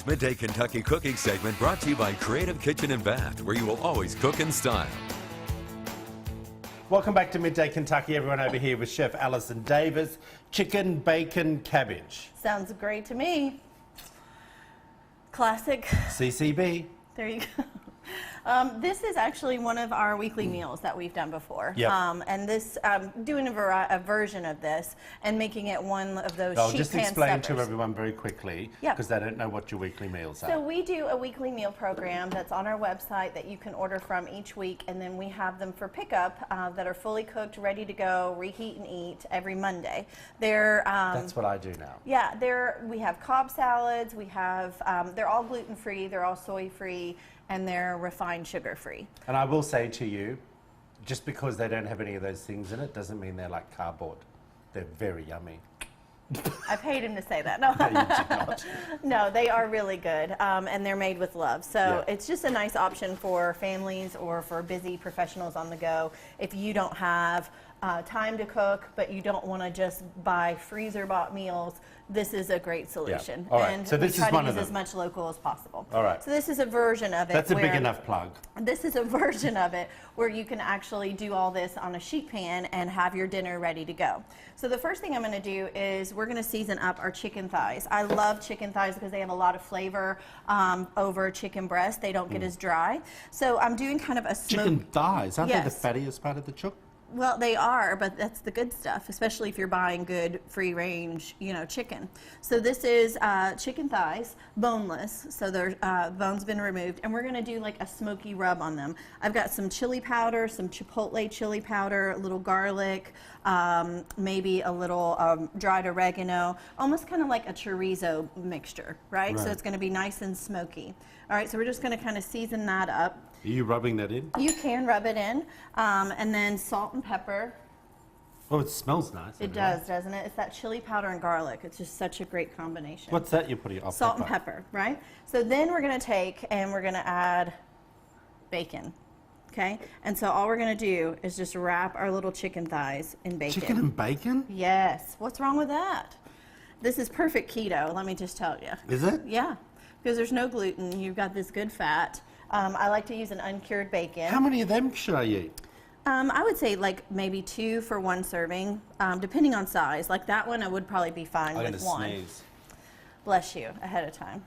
Midday Kentucky cooking segment brought to you by Creative Kitchen and Bath, where you will always cook in style. Welcome back to Midday Kentucky, everyone. Over here with Chef Allison Davis. Chicken, bacon, cabbage. Sounds great to me. Classic. CCB. There you go. This is actually one of our weekly meals that we've done before. Yep. And this, doing a version of this and making it one of those I'll sheet just pan explain stuffers. to everyone very quickly, Yep. because they don't know what your weekly meals are. So we do a weekly meal program that's on our website that you can order from each week, and then we have them for pickup that are fully cooked, ready to go, reheat and eat every Monday. They're That's what I do now. yeah, we have Cobb salads. We have they're all gluten-free, they're all soy-free, and they're refined sugar-free. And I will say to you, just because they don't have any of those things in it doesn't mean they're like cardboard. They're very yummy. I paid him to say that. No, No, you did not. no, they are really good, and they're made with love. So Yeah. it's just a nice option for families or for busy professionals on the go. If you don't have time to cook, but you don't want to just buy freezer-bought meals, this is a great solution. All right, And so this we try is one to of use as them. much local as possible. All right. So this is a version of it. That's a big where- enough plug. This is a version of it where you can actually do all this on a sheet pan and have your dinner ready to go. So the first thing I'm going to do is we're going to season up our chicken thighs. I love chicken thighs because they have a lot of flavor over chicken breast. They don't get as dry. So I'm doing kind of a Chicken thighs, aren't Yes. they the fattiest part of the chook? Well, they are, but that's the good stuff, especially if you're buying good free-range, chicken. So this is chicken thighs, boneless, so their bone's been removed, and we're going to do like a smoky rub on them. I've got some chili powder, some chipotle chili powder, a little garlic, maybe a little dried oregano, almost kind of like a chorizo mixture, right? So Right. it's going to be nice and smoky. All right, so we're just going to kind of season that up. Are you rubbing that in? You can rub it in, and then salt and pepper. Oh, it smells nice. It does, doesn't it? It's that chili powder and garlic. It's just such a great combination. What's that you're putting? Oh, Salt and pepper, right? So then we're going to take and we're going to add bacon, okay? And so all we're going to do is just wrap our little chicken thighs in bacon. Chicken and bacon? Yes. What's wrong with that? This is perfect keto, let me just tell you. Is it? Yeah, because there's no gluten. You've got this good fat. I like to use an uncured bacon. How many of them should I eat? I would say like maybe 2 for one serving, depending on size. Like that one, I would probably be fine I'm with gonna one. sneeze. Bless you ahead of time.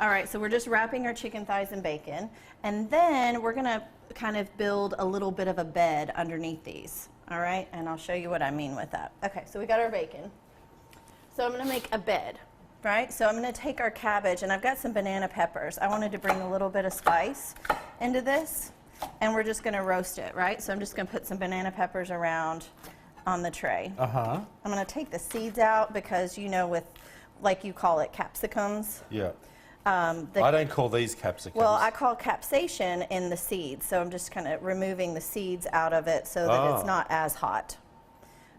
All right, so we're just wrapping our chicken thighs in bacon, and then we're gonna kind of build a little bit of a bed underneath these. All right, and I'll show you what I mean with that. Okay, so we got our bacon. So I'm gonna make a bed. Right, so I'm going to take our cabbage, and I've got some banana peppers. I wanted to bring a little bit of spice into this, and we're just going to roast it, right? So I'm just going to put some banana peppers around on the tray. Uh-huh. I'm going to take the seeds out because, with, like you call it, capsicums. Yeah. I I don't call these capsicums. Well, I call capsaicin in the seeds, so I'm just kind of removing the seeds out of it so that it's not as hot.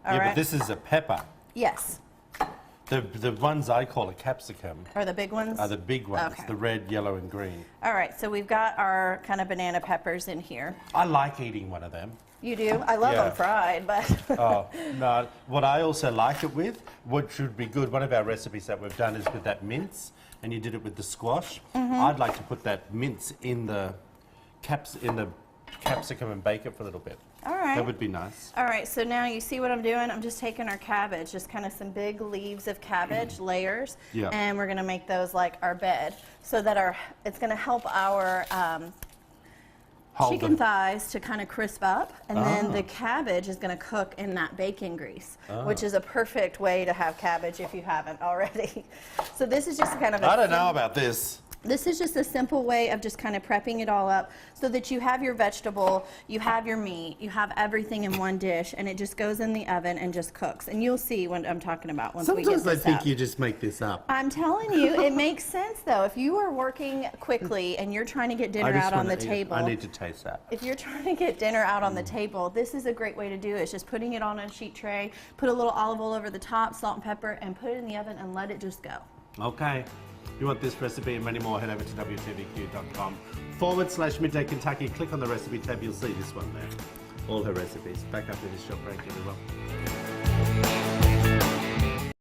All yeah, right? but this is a pepper. Yes. The ones I call a capsicum Are the big ones? are the big ones, Okay. the red, yellow, and green. All right, so we've got our kind of banana peppers in here. I like eating one of them. You do? I love Yeah. them fried, but Oh, no. What I also like it with, what should be good, one of our recipes that we've done is with that mince, and you did it with the squash. Mm-hmm. I'd like to put that mince in the capsicum and bake it for a little bit. all right. That would be nice. All right, so now you see what I'm doing? I'm just taking our cabbage, just kind of some big leaves of cabbage, layers, Yeah. and we're gonna make those like our bed so that it's gonna help our Hold chicken them. thighs to kind of crisp up, and then Ah. the cabbage is gonna cook in that bacon grease, which is a perfect way to have cabbage if you haven't already. So this is just kind of I don't know about this. This is just a simple way of just kind of prepping it all up so that you have your vegetable, you have your meat, you have everything in one dish, and it just goes in the oven and just cooks. And you'll see what I'm talking about once we get Sometimes I this think out. you just make this up. I'm telling you, it makes sense though. If you are working quickly and you're trying to get dinner out on the table, I need to taste that. if you're trying to get dinner out on the table, this is a great way to do it. It's just putting it on a sheet tray, put a little olive oil over the top, salt and pepper, and put it in the oven and let it just go. Okay. If you want this recipe and many more, head over to wtvq.com/Midday Kentucky. Click on the recipe tab, you'll see this one there. All her recipes. Back up to this shop break, everyone.